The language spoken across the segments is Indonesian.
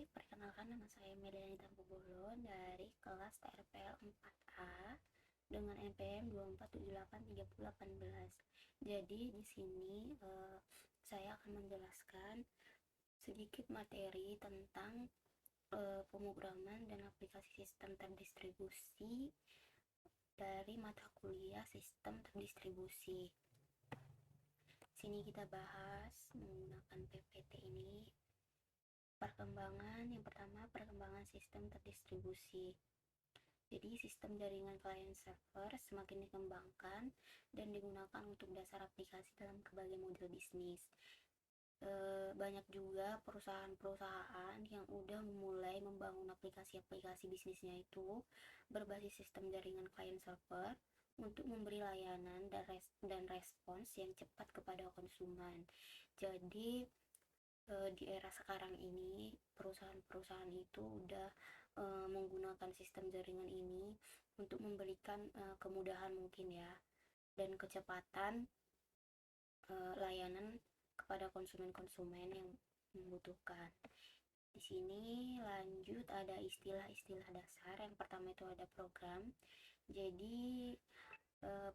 Perkenalkan nama saya Meliani Tampubolon dari kelas TRPL 4A dengan NPM 2478318. Jadi di sini saya akan menjelaskan sedikit materi tentang pemrograman dan aplikasi sistem terdistribusi dari mata kuliah sistem terdistribusi. Sini kita bahas menggunakan PPT ini. Yang pertama, perkembangan sistem terdistribusi. Jadi, sistem jaringan client server semakin dikembangkan dan digunakan untuk dasar aplikasi dalam berbagai model bisnis. Banyak juga perusahaan-perusahaan yang udah mulai membangun aplikasi-aplikasi bisnisnya itu berbasis sistem jaringan client server untuk memberi layanan dan respons yang cepat kepada konsumen. Jadi, di era sekarang ini perusahaan-perusahaan itu udah menggunakan sistem jaringan ini untuk memberikan kemudahan mungkin ya dan kecepatan layanan kepada konsumen-konsumen yang membutuhkan. Di sini lanjut ada istilah-istilah dasar. Yang pertama itu ada program. Jadi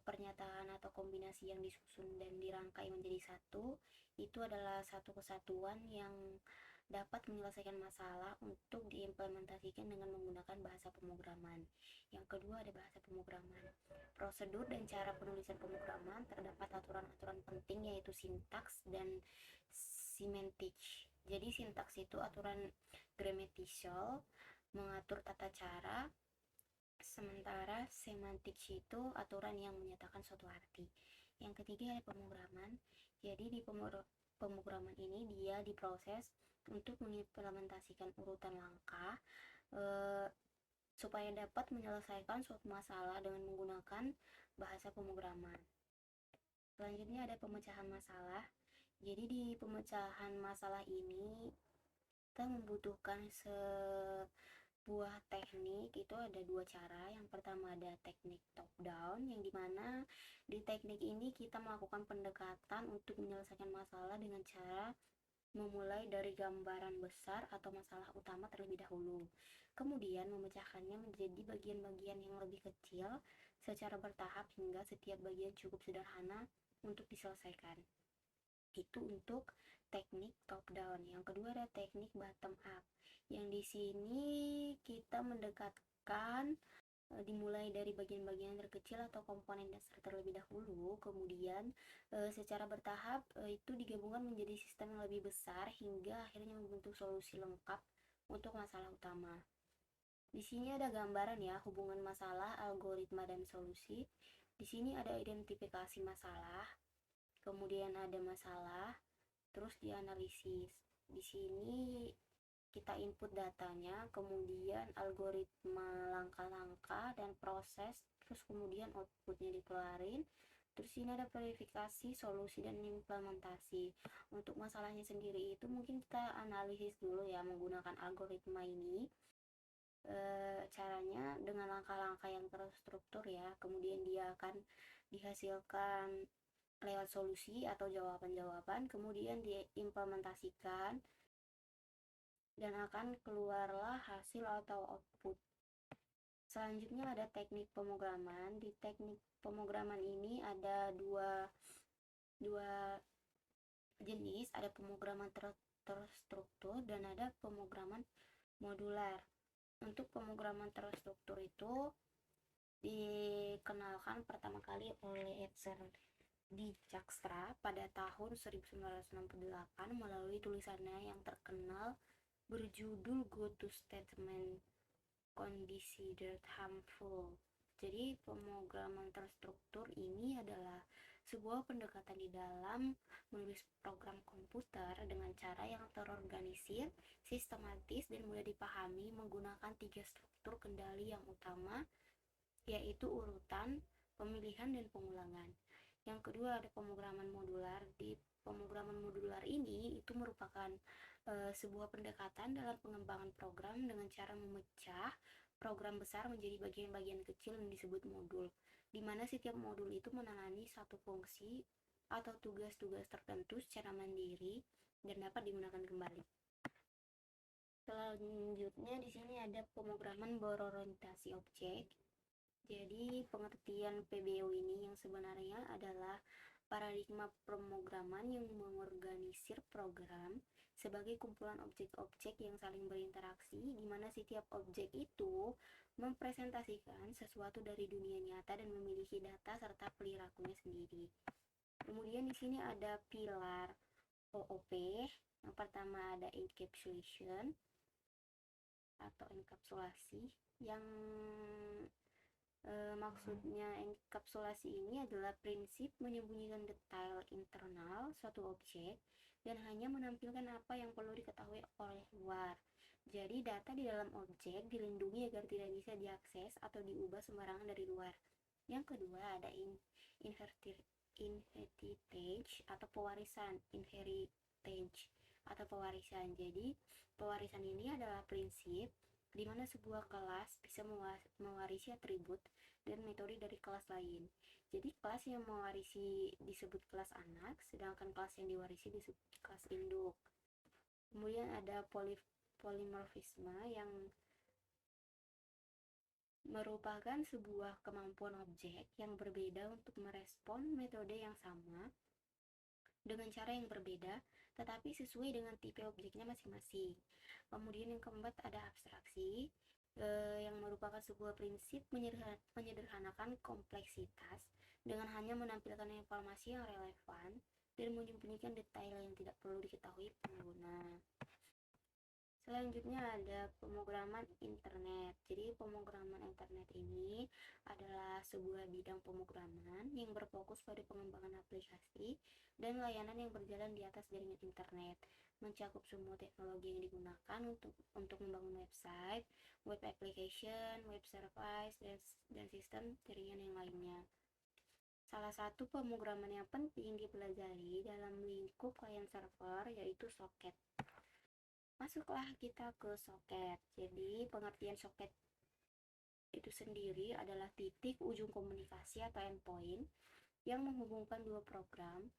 pernyataan atau kombinasi yang disusun dan dirangkai menjadi satu itu adalah satu kesatuan yang dapat menyelesaikan masalah untuk diimplementasikan dengan menggunakan bahasa pemrograman. Yang kedua ada bahasa pemrograman. Prosedur dan cara penulisan pemrograman terdapat aturan-aturan penting yaitu sintaks dan semantik. Jadi sintaks itu aturan grammatical mengatur tata cara, sementara semantik itu aturan yang menyatakan suatu arti. Yang ketiga ada pemrograman. Jadi di pemrograman ini dia diproses untuk mengimplementasikan urutan langkah supaya dapat menyelesaikan suatu masalah dengan menggunakan bahasa pemrograman. Selanjutnya ada pemecahan masalah. Jadi di pemecahan masalah ini kita membutuhkan sebuah teknik. Itu ada dua cara. Yang pertama ada teknik top down, yang dimana di teknik ini kita melakukan pendekatan untuk menyelesaikan masalah dengan cara memulai dari gambaran besar atau masalah utama terlebih dahulu, kemudian memecahkannya menjadi bagian-bagian yang lebih kecil secara bertahap hingga setiap bagian cukup sederhana untuk diselesaikan. Itu untuk teknik top down. Yang kedua ada teknik bottom up, yang di sini kita mendekatkan dimulai dari bagian-bagian terkecil atau komponen dasar terlebih dahulu, kemudian secara bertahap itu digabungkan menjadi sistem yang lebih besar hingga akhirnya membentuk solusi lengkap untuk masalah utama. Di sini ada gambaran ya, hubungan masalah, algoritma, dan solusi. Di sini ada identifikasi masalah, kemudian ada masalah, terus dianalisis. Di sini kita input datanya, kemudian algoritma langkah-langkah dan proses, terus kemudian outputnya dikeluarin. Terus ini ada verifikasi, solusi, dan implementasi. Untuk masalahnya sendiri itu mungkin kita analisis dulu ya menggunakan algoritma ini. Caranya dengan langkah-langkah yang terstruktur ya, kemudian dia akan dihasilkan lewat solusi atau jawaban-jawaban, kemudian diimplementasikan dan akan keluarlah hasil atau output. Selanjutnya ada teknik pemrograman. Di teknik pemrograman ini ada dua jenis, ada pemrograman terstruktur dan ada pemrograman modular. Untuk pemrograman terstruktur itu dikenalkan pertama kali oleh Edzer Dijkstra pada tahun 1968 melalui tulisannya yang terkenal berjudul Go to Statement Considered Harmful. Jadi pemrograman terstruktur ini adalah sebuah pendekatan di dalam menulis program komputer dengan cara yang terorganisir, sistematis, dan mudah dipahami menggunakan 3 struktur kendali yang utama, yaitu urutan, pemilihan, dan pengulangan. Yang kedua ada pemrograman modular. Di pemrograman modular ini itu merupakan sebuah pendekatan dalam pengembangan program dengan cara memecah program besar menjadi bagian-bagian kecil yang disebut modul, di mana setiap modul itu menangani satu fungsi atau tugas-tugas tertentu secara mandiri dan dapat digunakan kembali. Selanjutnya di sini ada pemrograman berorientasi objek. Jadi pengertian PBO ini yang sebenarnya adalah paradigma pemrograman yang mengorganisir program sebagai kumpulan objek-objek yang saling berinteraksi, di mana setiap objek itu mempresentasikan sesuatu dari dunia nyata dan memiliki data serta perilakunya sendiri. Kemudian di sini ada pilar OOP. Yang pertama ada encapsulation atau enkapsulasi, yang maksudnya enkapsulasi ini adalah prinsip menyembunyikan detail internal suatu objek dan hanya menampilkan apa yang perlu diketahui oleh luar. Jadi data di dalam objek dilindungi agar tidak bisa diakses atau diubah sembarangan dari luar. Yang kedua ada inheritage atau pewarisan. Jadi pewarisan ini adalah prinsip di mana sebuah kelas bisa mewarisi atribut dan metode dari kelas lain. Jadi kelas yang mewarisi disebut kelas anak, sedangkan kelas yang diwarisi disebut kelas induk. Kemudian ada polimorfisme yang merupakan sebuah kemampuan objek yang berbeda untuk merespon metode yang sama dengan cara yang berbeda, tetapi sesuai dengan tipe objeknya masing-masing. Kemudian yang keempat ada abstraksi, yang merupakan sebuah prinsip menyederhanakan kompleksitas dengan hanya menampilkan informasi yang relevan dan menyembunyikan detail yang tidak perlu diketahui pengguna. Selanjutnya ada pemrograman internet. Jadi pemrograman internet ini adalah sebuah bidang pemrograman yang berfokus pada pengembangan aplikasi dan layanan yang berjalan di atas jaringan internet, mencakup semua teknologi yang digunakan untuk membangun website, web application, web service, dan sistem jaringan yang lainnya. Salah satu pemrograman yang penting dipelajari dalam lingkup client server yaitu soket. Masuklah kita ke soket. Jadi pengertian soket itu sendiri adalah titik ujung komunikasi atau endpoint yang menghubungkan dua program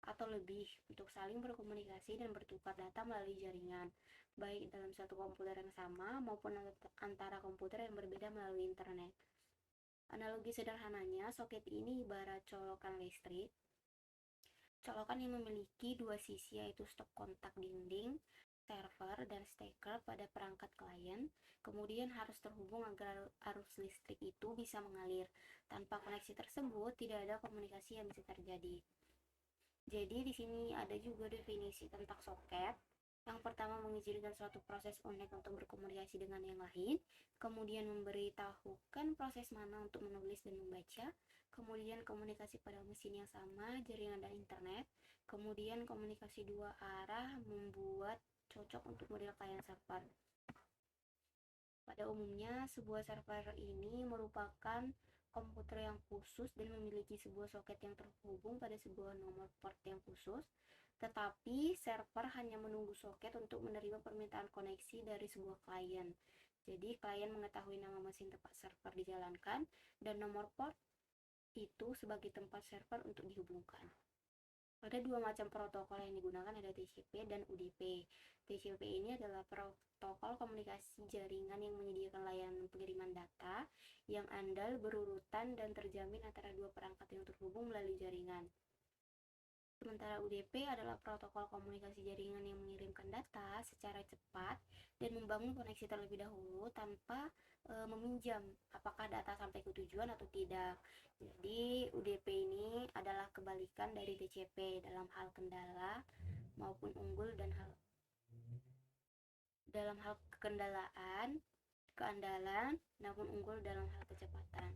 atau lebih untuk saling berkomunikasi dan bertukar data melalui jaringan, baik dalam satu komputer yang sama maupun antara komputer yang berbeda melalui internet. Analogi sederhananya, soket ini ibarat colokan listrik. Colokan yang memiliki dua sisi yaitu stop kontak dinding server dan steker pada perangkat klien, kemudian harus terhubung agar arus listrik itu bisa mengalir. Tanpa koneksi tersebut, tidak ada komunikasi yang bisa terjadi. Jadi di sini ada juga definisi tentang soket. Yang pertama, mengizinkan suatu proses unik untuk berkomunikasi dengan yang lain, kemudian memberitahukan proses mana untuk menulis dan membaca, kemudian komunikasi pada mesin yang sama, jaringan dan internet, kemudian komunikasi dua arah membuat cocok untuk model client server. Pada umumnya, sebuah server ini merupakan komputer yang khusus dan memiliki sebuah soket yang terhubung pada sebuah nomor port yang khusus, tetapi server hanya menunggu soket untuk menerima permintaan koneksi dari sebuah klien. Jadi, klien mengetahui nama mesin tempat server dijalankan dan nomor port itu sebagai tempat server untuk dihubungkan. Ada dua macam protokol yang digunakan, ada TCP dan UDP. TCP ini adalah protokol komunikasi jaringan yang menyediakan layanan pengiriman data yang andal, berurutan, dan terjamin antara dua perangkat yang terhubung melalui jaringan. Sementara UDP adalah protokol komunikasi jaringan yang mengirimkan data secara cepat dan membangun koneksi terlebih dahulu tanpa meminjam apakah data sampai ke tujuan atau tidak. Jadi UDP ini adalah kebalikan dari TCP dalam hal kendala maupun unggul dan dalam hal keandalan namun unggul dalam hal kecepatan.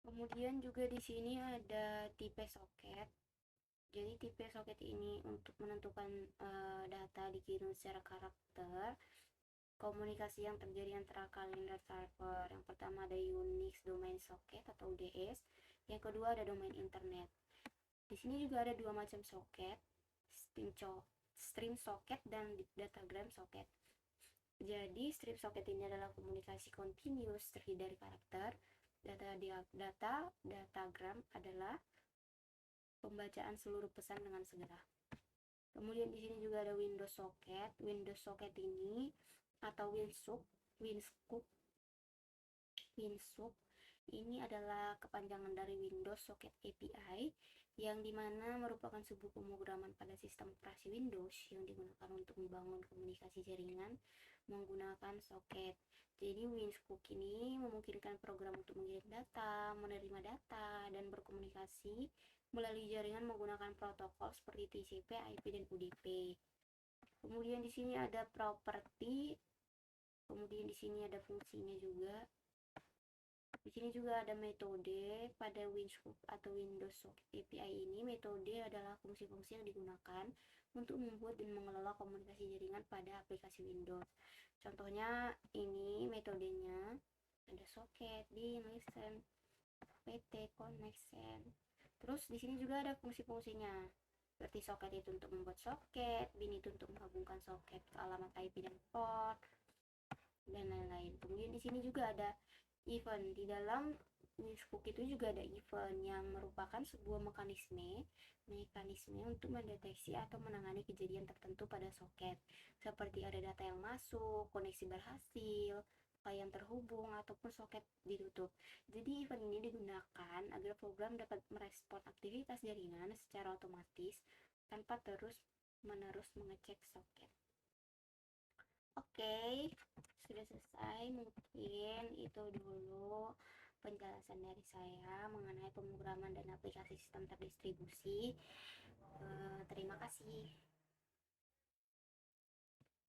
Kemudian juga di sini ada tipe soket. Jadi tipe soket ini untuk menentukan data dikirim secara karakter. Komunikasi yang terjadi antara klien dan server. Yang pertama ada Unix Domain Socket atau UDS. Yang kedua ada domain internet. Di sini juga ada dua macam soket, stream socket dan datagram socket. Jadi stream socket ini adalah komunikasi continuous terdiri dari karakter. Datagram adalah pembacaan seluruh pesan dengan segera. Kemudian di sini juga ada Windows Socket. Windows Socket ini atau WinSock ini adalah kepanjangan dari Windows Socket API, yang dimana merupakan sebuah pemrograman pada sistem operasi Windows yang digunakan untuk membangun komunikasi jaringan menggunakan soket. Jadi WinSock ini memungkinkan program untuk mengirim data, menerima data, dan berkomunikasi melalui jaringan menggunakan protokol seperti TCP, IP, dan UDP. Kemudian di sini ada properti, kemudian di sini ada fungsinya juga. Di sini juga ada metode. Pada WinScoop atau Windows Socket API ini, metode adalah fungsi-fungsi yang digunakan untuk membuat dan mengelola komunikasi jaringan pada aplikasi Windows. Contohnya ini metodenya, ada socket, DIN, listen, PT, connection. Terus di sini juga ada fungsi-fungsinya. Seperti socket itu untuk membuat socket, bin itu untuk menghubungkan socket ke alamat IP dan port, dan lain-lain. Kemudian di sini juga ada event. Di dalam WinScoop itu juga ada event yang merupakan sebuah mekanisme untuk mendeteksi atau menangani kejadian tertentu pada soket, seperti ada data yang masuk, koneksi berhasil, klien terhubung, ataupun soket ditutup. Jadi event ini digunakan agar program dapat merespon aktivitas jaringan secara otomatis tanpa terus-menerus mengecek soket. Oke, sudah selesai. Mungkin itu dulu penjelasan dari saya mengenai pemrograman dan aplikasi sistem terdistribusi. Terima kasih.